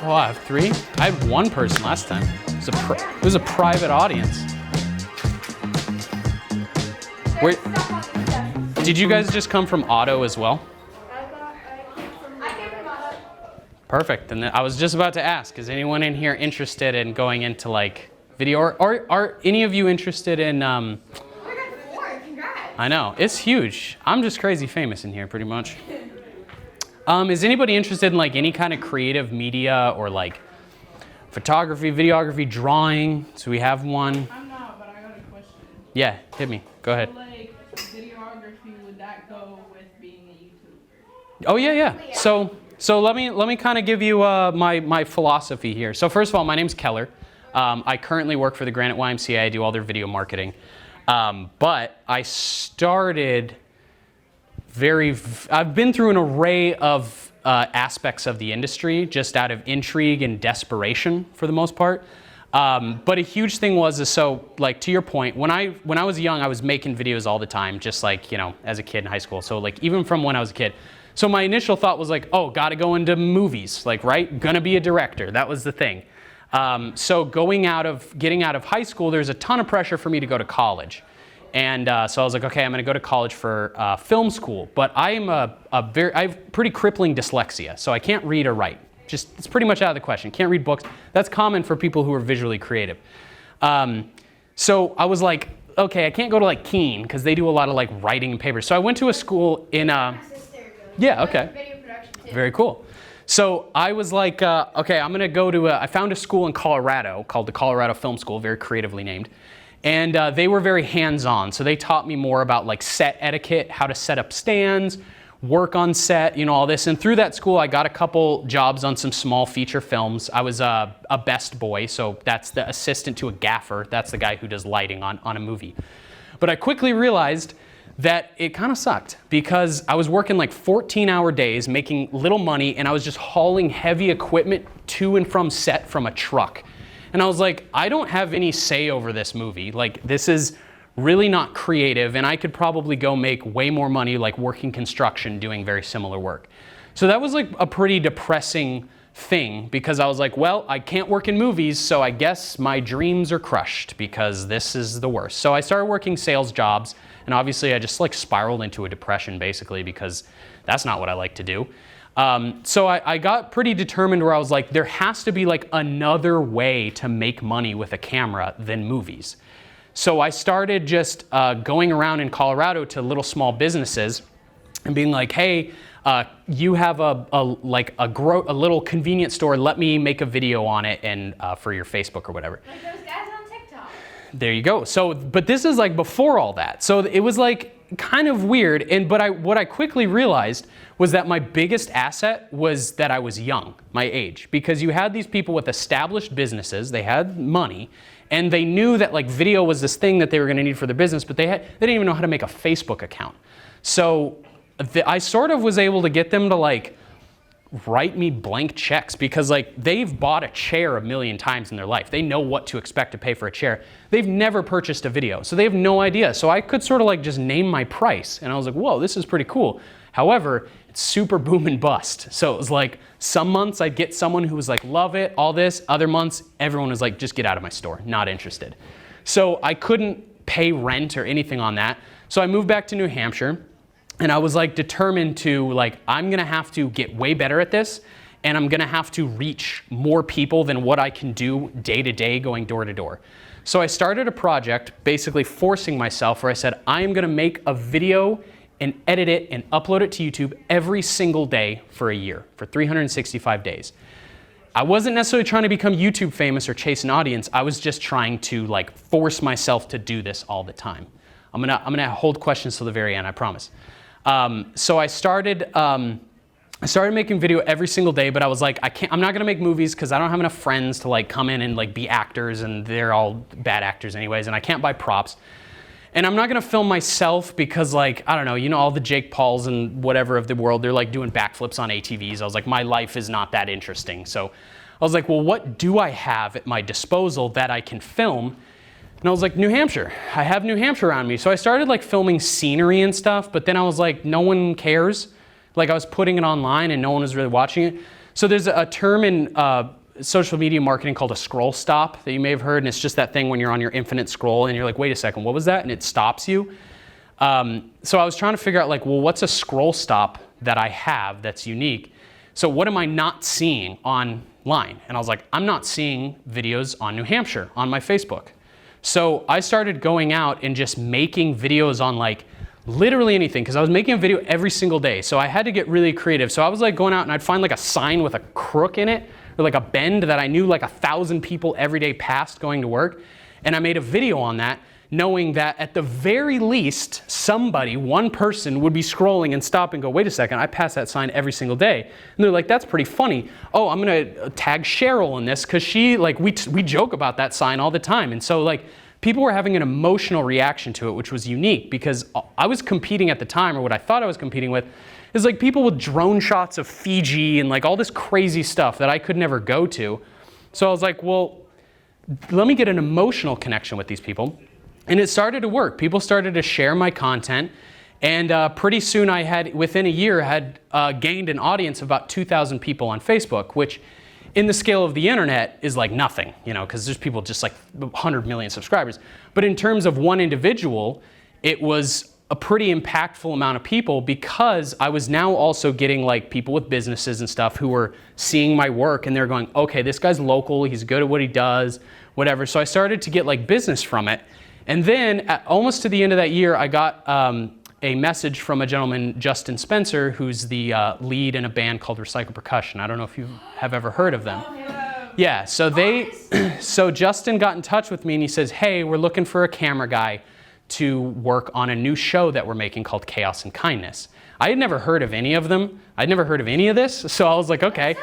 Oh, I have 3? I had 1 person last time. It was a private audience. Wait, did you guys just come from Otto as well? I came from Otto. Perfect. And I was just about to ask, is anyone in here interested in going into like video? Or are any of you interested in... Oh my God, 4, congrats. I know, it's huge. I'm just crazy famous in here pretty much. Is anybody interested in like any kind of creative media or like photography, videography, drawing? So we have one. I'm not, but I got a question. Yeah, hit me. Go ahead. So, like, videography, would that go with being a YouTuber? Oh yeah. So let me kind of give you my philosophy here. So first of all, my name's Keller. I currently work for the Granite YMCA. I do all their video marketing. But I started I've been through an array of aspects of the industry just out of intrigue and desperation for the most part. But a huge thing was, so like to your point, when I was young, I was making videos all the time, just like, you know, as a kid in high school. So like even from when I was a kid. So my initial thought was like, oh, gotta go into movies, like, right? Gonna be a director. That was the thing. So getting out of high school, there's a ton of pressure for me to go to college. And so I was like, okay, I'm gonna go to college for film school. But I have pretty crippling dyslexia, so I can't read or write. It's pretty much out of the question. Can't read books. That's common for people who are visually creative. So I was like, okay, I can't go to like Keene because they do a lot of like writing and papers. So I went to a school in, My sister goes. yeah, okay. Video production too. Very cool. So I was like, okay, I'm gonna go to, I found a school in Colorado called the Colorado Film School, very creatively named. And they were very hands-on. So they taught me more about like set etiquette, how to set up stands, work on set, you know, all this. And through that school, I got a couple jobs on some small feature films. I was a best boy, so that's the assistant to a gaffer. That's the guy who does lighting on a movie. But I quickly realized that it kind of sucked because I was working like 14-hour days, making little money, and I was just hauling heavy equipment to and from set from a truck. And I was like, I don't have any say over this movie. Like, this is really not creative, and I could probably go make way more money like working construction doing very similar work. So that was like a pretty depressing thing because I was like, well, I can't work in movies, so I guess my dreams are crushed because this is the worst. So I started working sales jobs, and obviously I just like spiraled into a depression basically because that's not what I like to do. So I got pretty determined where I was like, there has to be like another way to make money with a camera than movies. So I started just going around in Colorado to little small businesses and being like, hey, you have a little convenience store, let me make a video on it and for your Facebook or whatever. Like those guys on TikTok. There you go. So, but this is like before all that. So it was like kind of weird. But what I quickly realized was that my biggest asset was that I was young, my age, because you had these people with established businesses, they had money, and they knew that like video was this thing that they were going to need for their business, but they didn't even know how to make a Facebook account. So I sort of was able to get them to like write me blank checks because like they've bought a chair 1,000,000 times in their life. They know what to expect to pay for a chair. They've never purchased a video, so they have no idea. So I could sort of like just name my price, and I was like, whoa, this is pretty cool. However, it's super boom and bust. So it was like some months I'd get someone who was like, love it, all this. Other months, everyone was like, just get out of my store, not interested. So I couldn't pay rent or anything on that. So I moved back to New Hampshire. And I was like determined to like, I'm gonna have to get way better at this, and I'm gonna have to reach more people than what I can do day to day going door to door. So I started a project basically forcing myself where I said, I am gonna make a video and edit it and upload it to YouTube every single day for a year, for 365 days. I wasn't necessarily trying to become YouTube famous or chase an audience. I was just trying to like force myself to do this all the time. I'm gonna hold questions till the very end, I promise. So I started making video every single day, but I was like, I'm not gonna make movies because I don't have enough friends to like come in and like be actors, and they're all bad actors anyways, and I can't buy props. And I'm not gonna film myself because like, I don't know, you know, all the Jake Pauls and whatever of the world, they're like doing backflips on ATVs. I was like, my life is not that interesting. So I was like, well, what do I have at my disposal that I can film? And I was like, New Hampshire. I have New Hampshire around me. So I started like filming scenery and stuff, but then I was like, no one cares. Like I was putting it online and no one was really watching it. So there's a term in social media marketing called a scroll stop that you may have heard, and it's just that thing when you're on your infinite scroll and you're like, wait a second, what was that? And it stops you. So I was trying to figure out like, well, what's a scroll stop that I have that's unique? So what am I not seeing online? And I was like, I'm not seeing videos on New Hampshire on my Facebook. So I started going out and just making videos on like literally anything, because I was making a video every single day. So I had to get really creative. So I was like going out and I'd find like a sign with a crook in it, or like a bend that I knew like 1,000 people every day passed going to work. And I made a video on that, knowing that at the very least, somebody, one person would be scrolling and stop and go, wait a second, I pass that sign every single day. And they're like, that's pretty funny. Oh, I'm gonna tag Cheryl in this, because she, like, we joke about that sign all the time. And so like, people were having an emotional reaction to it, which was unique, because I was competing at the time, or what I thought I was competing with, is like people with drone shots of Fiji and like all this crazy stuff that I could never go to. So I was like, well, let me get an emotional connection with these people. And it started to work. People started to share my content. And pretty soon I had, within a year, had gained an audience of about 2,000 people on Facebook, which in the scale of the internet is like nothing, you know, because there's people just like 100 million subscribers. But in terms of one individual, it was a pretty impactful amount of people, because I was now also getting like people with businesses and stuff who were seeing my work and they're going, okay, this guy's local, he's good at what he does, whatever. So I started to get like business from it. And then almost to the end of that year, I got a message from a gentleman, Justin Spencer, who's the lead in a band called Recycle Percussion. I don't know if you have ever heard of them. Yeah, so Justin got in touch with me and he says, hey, we're looking for a camera guy to work on a new show that we're making called Chaos and Kindness. I had never heard of any of them. I'd never heard of any of this. So I was like, okay. So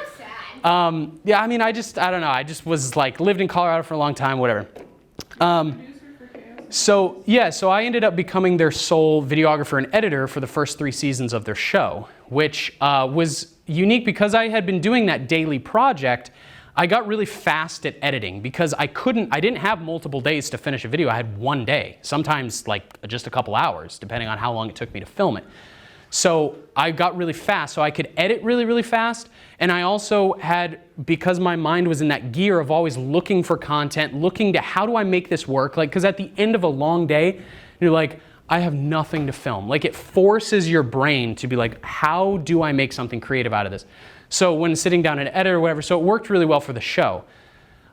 sad. Yeah, I mean, I don't know. I just was like, lived in Colorado for a long time, whatever. So I ended up becoming their sole videographer and editor for the first 3 seasons of their show, which was unique because I had been doing that daily project. I got really fast at editing because I didn't have multiple days to finish a video. I had one day, sometimes like just a couple hours, depending on how long it took me to film it. So I got really fast, so I could edit really, really fast. And I also had, because my mind was in that gear of always looking for content, looking to how do I make this work? Like, because at the end of a long day, you're like, I have nothing to film. Like, it forces your brain to be like, how do I make something creative out of this? So when sitting down and edit or whatever, so it worked really well for the show.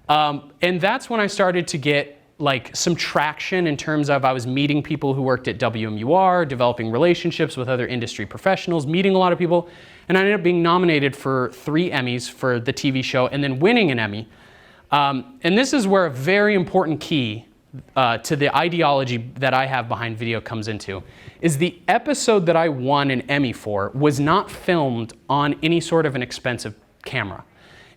And that's when I started to get like some traction in terms of I was meeting people who worked at WMUR, developing relationships with other industry professionals, meeting a lot of people, and I ended up being nominated for 3 Emmys for the TV show and then winning an Emmy. And this is where a very important key to the ideology that I have behind video comes into, is the episode that I won an Emmy for was not filmed on any sort of an expensive camera.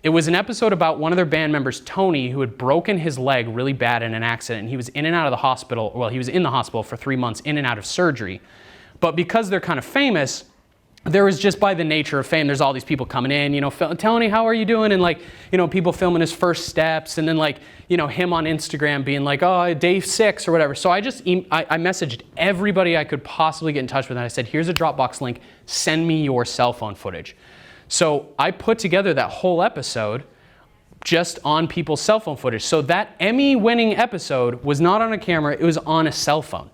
It was an episode about one of their band members, Tony, who had broken his leg really bad in an accident, and he was in and out of the hospital. Well, he was in the hospital for 3 months, in and out of surgery. But because they're kind of famous, there was just, by the nature of fame, there's all these people coming in, you know, Tony, how are you doing? And like, you know, people filming his first steps, and then like, you know, him on Instagram being like, oh, day 6 or whatever. So I messaged everybody I could possibly get in touch with, and I said, here's a Dropbox link, send me your cell phone footage. So I put together that whole episode just on people's cell phone footage. So that Emmy-winning episode was not on a camera, it was on a cell phone.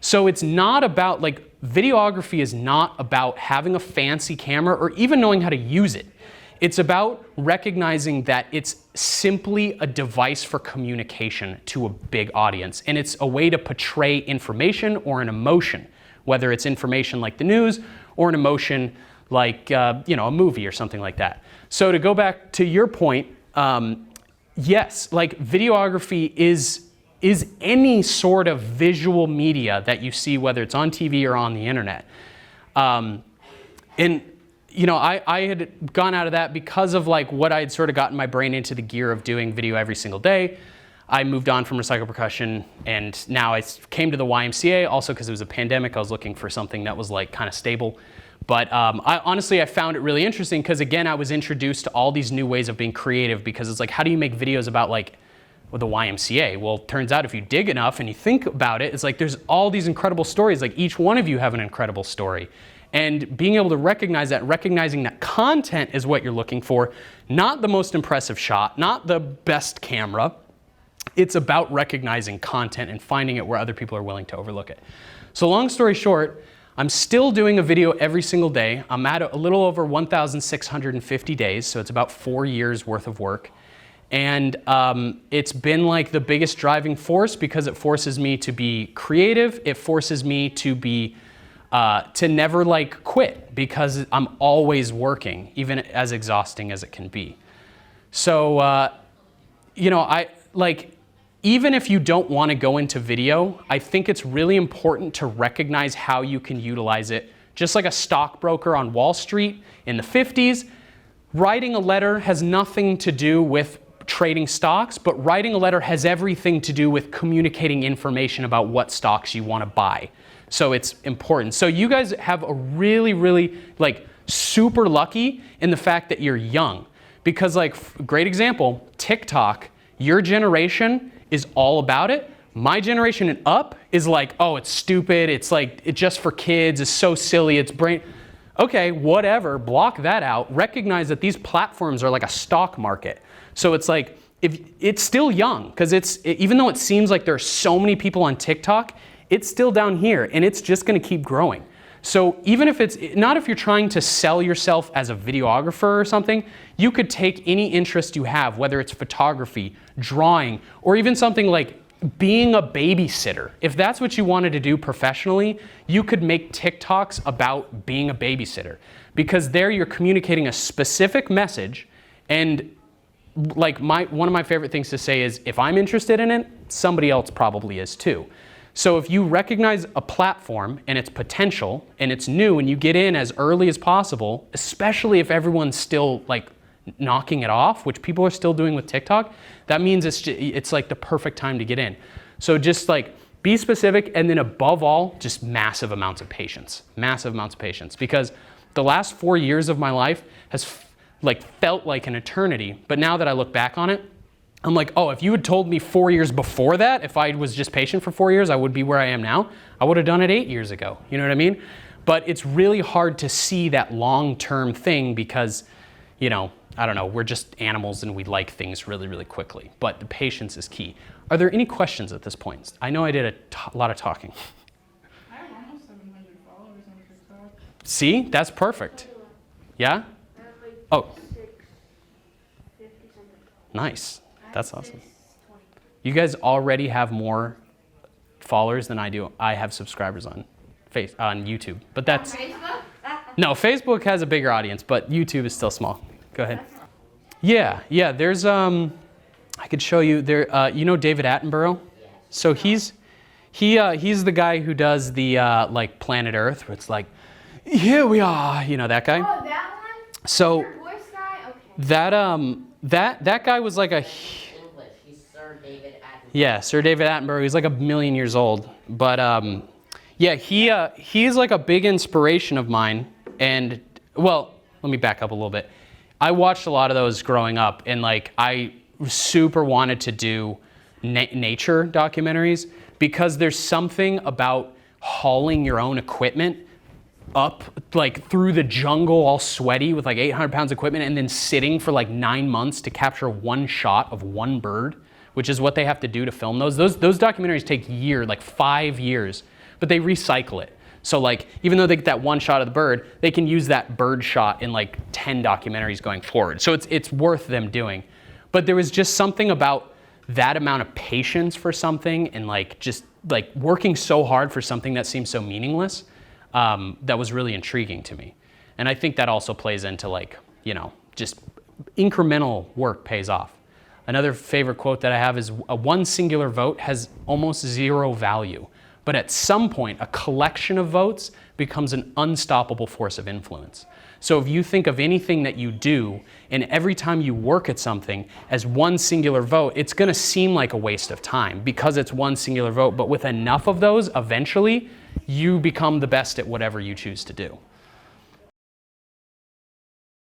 So it's not about, like, videography is not about having a fancy camera or even knowing how to use it. It's about recognizing that it's simply a device for communication to a big audience. And it's a way to portray information or an emotion, whether it's information like the news or an emotion like you know, a movie or something like that. So to go back to your point, yes, like videography is any sort of visual media that you see, whether it's on TV or on the internet. And you know, I had gone out of that because of like what I had sort of gotten my brain into the gear of doing video every single day. I moved on from Recycle Percussion, and now I came to the YMCA also because it was a pandemic. I was looking for something that was like kind of stable. But I found it really interesting because, again, I was introduced to all these new ways of being creative, because it's like, how do you make videos about like the YMCA? Well, it turns out if you dig enough and you think about it, it's like there's all these incredible stories. Like each one of you have an incredible story. And being able to recognize that, recognizing that content is what you're looking for, not the most impressive shot, not the best camera. It's about recognizing content and finding it where other people are willing to overlook it. So long story short, I'm still doing a video every single day. I'm at a little over 1,650 days, so it's about 4 years worth of work. And it's been like the biggest driving force because it forces me to be creative. It forces me to be to never like quit because I'm always working, even as exhausting as it can be. So, you know, even if you don't want to go into video, I think it's really important to recognize how you can utilize it. Just like a stockbroker on Wall Street in the 50s, writing a letter has nothing to do with trading stocks, but writing a letter has everything to do with communicating information about what stocks you want to buy. So it's important. So you guys have a really, really like super lucky in the fact that you're young. Because like, great example, TikTok, your generation is all about it. My generation and up is like, oh, it's stupid. It's like, it's just for kids. It's so silly. It's brain. Okay, whatever, block that out. Recognize that these platforms are like a stock market. So it's like, if it's still young, because even though it seems like there are so many people on TikTok, it's still down here and it's just gonna keep growing. So even if it's, not if you're trying to sell yourself as a videographer or something, you could take any interest you have, whether it's photography, drawing, or even something like being a babysitter. If that's what you wanted to do professionally, you could make TikToks about being a babysitter because there you're communicating a specific message. And like one of my favorite things to say is, if I'm interested in it, somebody else probably is too. So if you recognize a platform and its potential and it's new and you get in as early as possible, especially if everyone's still like knocking it off, which people are still doing with TikTok, that means it's like the perfect time to get in. So just like be specific, and then above all, just massive amounts of patience, because the last 4 years of my life has like felt like an eternity. But now that I look back on it, I'm like, oh, if you had told me 4 years before that, if I was just patient for 4 years, I would be where I am now. I would have done it 8 years ago. You know what I mean? But it's really hard to see that long-term thing because, you know, I don't know, we're just animals and we like things really, really quickly. But the patience is key. Are there any questions at this point? I know I did a lot of talking. I have almost 700 followers on TikTok. See? That's perfect. Yeah? Oh. 650 something. Nice. That's awesome. You guys already have more followers than I do. I have subscribers on YouTube, but that's Facebook? no. Facebook has a bigger audience, but YouTube is still small. Go ahead. Yeah. There's I could show you there. You know David Attenborough? So he's the guy who does the like Planet Earth, where it's like, here we are. You know that guy? Oh, that one? So Your voice guy? Okay. that guy was like a. English. He's Sir David Attenborough. Yeah, Sir David Attenborough. He's like 1,000,000 years old, but yeah, he's like a big inspiration of mine. And well, let me back up a little bit. I watched a lot of those growing up, and like I super wanted to do nature documentaries because there's something about hauling your own equipment up like through the jungle all sweaty with like 800 pounds of equipment and then sitting for like 9 months to capture one shot of one bird, which is what they have to do to film those. Those documentaries take years, like 5 years, but they recycle it. So like, even though they get that one shot of the bird, they can use that bird shot in like 10 documentaries going forward. So it's worth them doing. But there was just something about that amount of patience for something and like just like working so hard for something that seems so meaningless that was really intriguing to me. And I think that also plays into like, you know, just incremental work pays off. Another favorite quote that I have is one singular vote has almost zero value. But at some point, a collection of votes becomes an unstoppable force of influence. So if you think of anything that you do, and every time you work at something as one singular vote, it's gonna seem like a waste of time because it's one singular vote. But with enough of those, eventually, you become the best at whatever you choose to do.